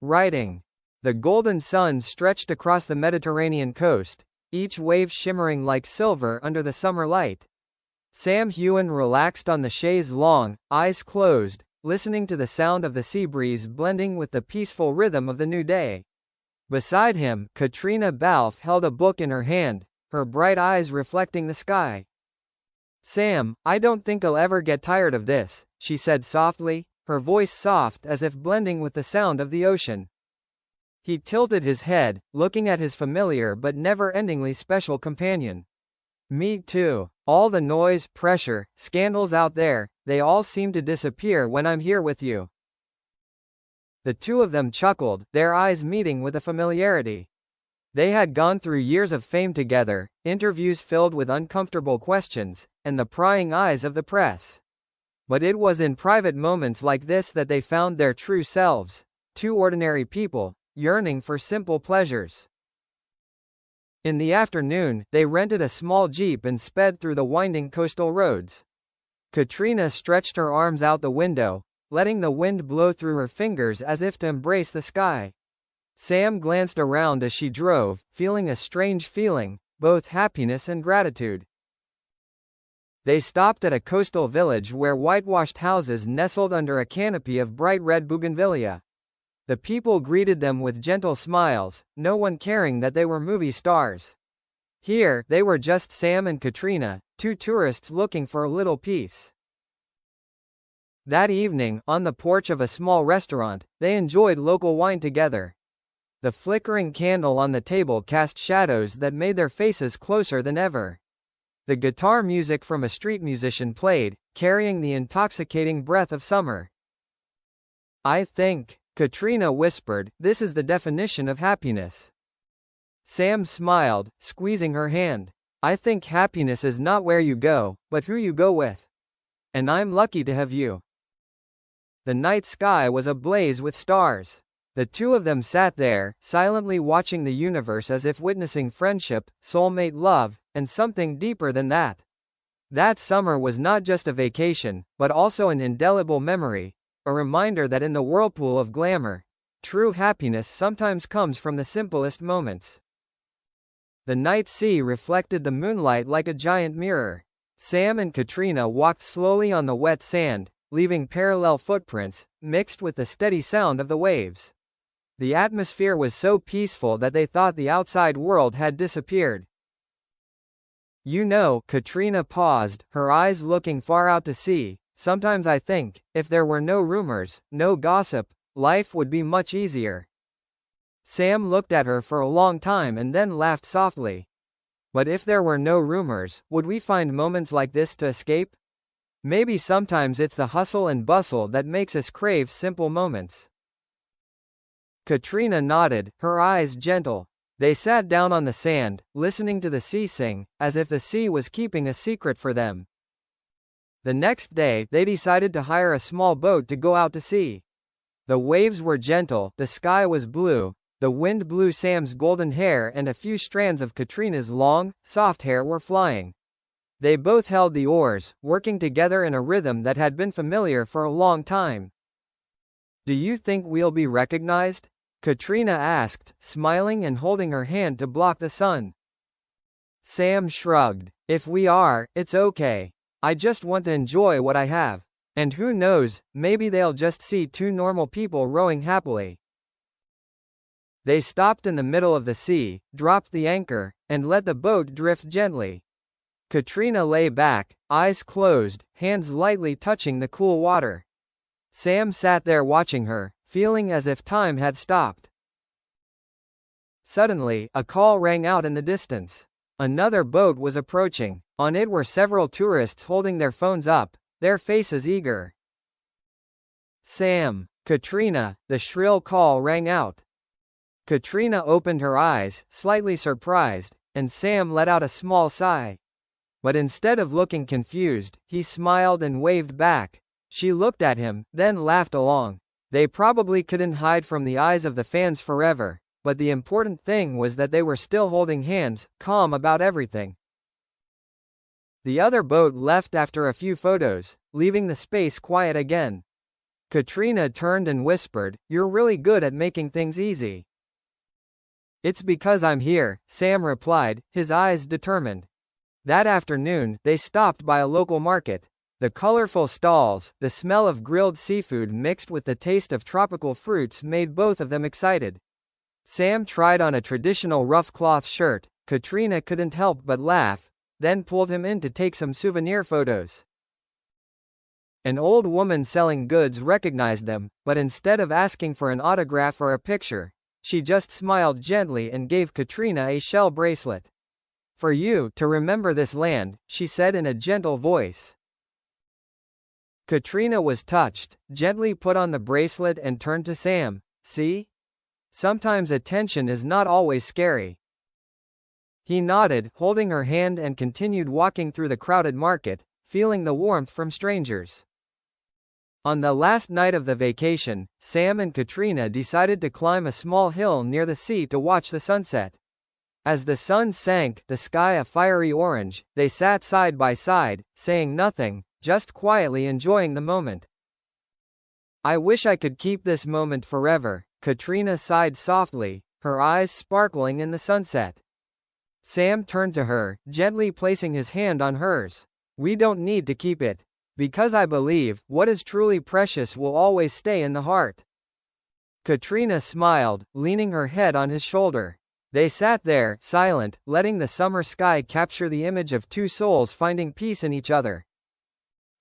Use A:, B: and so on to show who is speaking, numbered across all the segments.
A: Writing. The golden sun stretched across the Mediterranean coast, each wave shimmering like silver under the summer light. Sam Heughan relaxed on the chaise longue, eyes closed, listening to the sound of the sea breeze blending with the peaceful rhythm of the new day. Beside him, Caitriona Balfe held a book in her hand, her bright eyes reflecting the sky. "Sam, I don't think I'll ever get tired of this," she said softly, her voice soft as if blending with the sound of the ocean. He tilted his head, looking at his familiar but never-endingly special companion. "Me too. All the noise, pressure, scandals out there, they all seem to disappear when I'm here with you." The two of them chuckled, their eyes meeting with a familiarity. They had gone through years of fame together, interviews filled with uncomfortable questions, and the prying eyes of the press. But it was in private moments like this that they found their true selves, two ordinary people, yearning for simple pleasures. In the afternoon, they rented a small jeep and sped through the winding coastal roads. Caitriona stretched her arms out the window, letting the wind blow through her fingers as if to embrace the sky. Sam glanced around as she drove, feeling a strange feeling, both happiness and gratitude. They stopped at a coastal village where whitewashed houses nestled under a canopy of bright red bougainvillea. The people greeted them with gentle smiles, no one caring that they were movie stars. Here, they were just Sam and Caitriona, two tourists looking for a little peace. That evening, on the porch of a small restaurant, they enjoyed local wine together. The flickering candle on the table cast shadows that made their faces closer than ever. The guitar music from a street musician played, carrying the intoxicating breath of summer. "I think," Caitriona whispered, "this is the definition of happiness." Sam smiled, squeezing her hand. "I think happiness is not where you go, but who you go with. And I'm lucky to have you." The night sky was ablaze with stars. The two of them sat there, silently watching the universe as if witnessing friendship, soulmate love, and something deeper than that. That summer was not just a vacation, but also an indelible memory, a reminder that in the whirlpool of glamour, true happiness sometimes comes from the simplest moments. The night sea reflected the moonlight like a giant mirror. Sam and Caitriona walked slowly on the wet sand, leaving parallel footprints, mixed with the steady sound of the waves. The atmosphere was so peaceful that they thought the outside world had disappeared. "You know," Caitriona paused, her eyes looking far out to sea, "sometimes I think, if there were no rumors, no gossip, life would be much easier." Sam looked at her for a long time and then laughed softly. "But if there were no rumors, would we find moments like this to escape? Maybe sometimes it's the hustle and bustle that makes us crave simple moments." Caitriona nodded, her eyes gentle. They sat down on the sand, listening to the sea sing, as if the sea was keeping a secret for them. The next day, they decided to hire a small boat to go out to sea. The waves were gentle, the sky was blue, the wind blew Sam's golden hair and a few strands of Caitriona's long, soft hair were flying. They both held the oars, working together in a rhythm that had been familiar for a long time. "Do you think we'll be recognized?" Caitriona asked, smiling and holding her hand to block the sun. Sam shrugged. "If we are, it's okay. I just want to enjoy what I have. And who knows, maybe they'll just see two normal people rowing happily." They stopped in the middle of the sea, dropped the anchor, and let the boat drift gently. Caitriona lay back, eyes closed, hands lightly touching the cool water. Sam sat there watching her, feeling as if time had stopped. Suddenly, a call rang out in the distance. Another boat was approaching. On it were several tourists holding their phones up, their faces eager. "Sam! Caitriona!" the shrill call rang out. Caitriona opened her eyes, slightly surprised, and Sam let out a small sigh. But instead of looking confused, he smiled and waved back. She looked at him, then laughed along. They probably couldn't hide from the eyes of the fans forever, but the important thing was that they were still holding hands, calm about everything. The other boat left after a few photos, leaving the space quiet again. Caitriona turned and whispered, "You're really good at making things easy." "It's because I'm here," Sam replied, his eyes determined. That afternoon, they stopped by a local market. The colorful stalls, the smell of grilled seafood mixed with the taste of tropical fruits made both of them excited. Sam tried on a traditional rough cloth shirt. Caitriona couldn't help but laugh, then pulled him in to take some souvenir photos. An old woman selling goods recognized them, but instead of asking for an autograph or a picture, she just smiled gently and gave Caitriona a shell bracelet. "For you, to remember this land," she said in a gentle voice. Caitriona was touched, gently put on the bracelet and turned to Sam. "See? Sometimes attention is not always scary." He nodded, holding her hand, and continued walking through the crowded market, feeling the warmth from strangers. On the last night of the vacation, Sam and Caitriona decided to climb a small hill near the sea to watch the sunset. As the sun sank, the sky a fiery orange, they sat side by side, saying nothing, just quietly enjoying the moment. "I wish I could keep this moment forever," Caitriona sighed softly, her eyes sparkling in the sunset. Sam turned to her, gently placing his hand on hers. "We don't need to keep it. Because I believe, what is truly precious will always stay in the heart." Caitriona smiled, leaning her head on his shoulder. They sat there, silent, letting the summer sky capture the image of two souls finding peace in each other.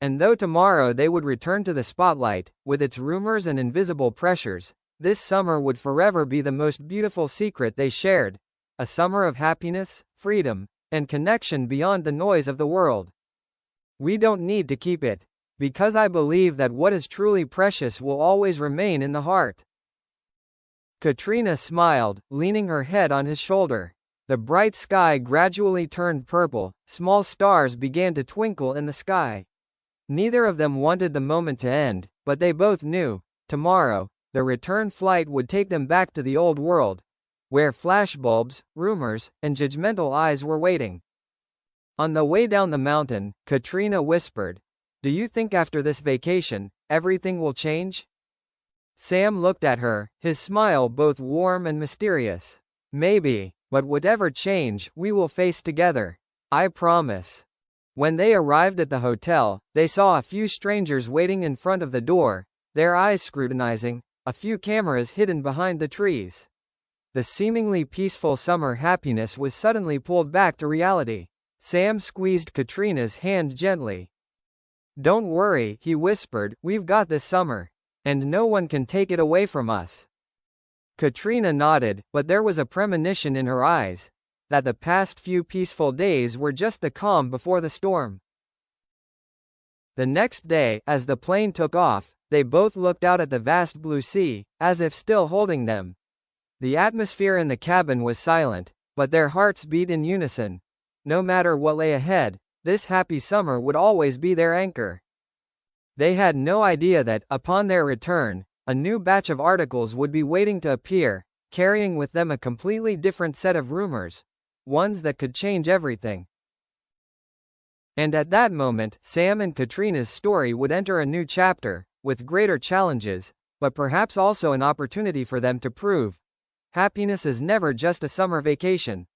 A: And though tomorrow they would return to the spotlight, with its rumors and invisible pressures, this summer would forever be the most beautiful secret they shared. A summer of happiness, freedom, and connection beyond the noise of the world. "We don't need to keep it. Because I believe that what is truly precious will always remain in the heart." Caitriona smiled, leaning her head on his shoulder. The bright sky gradually turned purple, small stars began to twinkle in the sky. Neither of them wanted the moment to end, but they both knew, tomorrow, the return flight would take them back to the old world, where flashbulbs, rumors, and judgmental eyes were waiting. On the way down the mountain, Caitriona whispered, "Do you think after this vacation, everything will change?" Sam looked at her, his smile both warm and mysterious. "Maybe, but whatever change, we will face together. I promise." When they arrived at the hotel, they saw a few strangers waiting in front of the door, their eyes scrutinizing, a few cameras hidden behind the trees. The seemingly peaceful summer happiness was suddenly pulled back to reality. Sam squeezed Caitriona's hand gently. "Don't worry," he whispered, "we've got this summer. And no one can take it away from us." Caitriona nodded, but there was a premonition in her eyes, that the past few peaceful days were just the calm before the storm. The next day, as the plane took off, they both looked out at the vast blue sea, as if still holding them. The atmosphere in the cabin was silent, but their hearts beat in unison. No matter what lay ahead, this happy summer would always be their anchor. They had no idea that, upon their return, a new batch of articles would be waiting to appear, carrying with them a completely different set of rumors, ones that could change everything. And at that moment, Sam and Caitriona's story would enter a new chapter, with greater challenges, but perhaps also an opportunity for them to prove happiness is never just a summer vacation.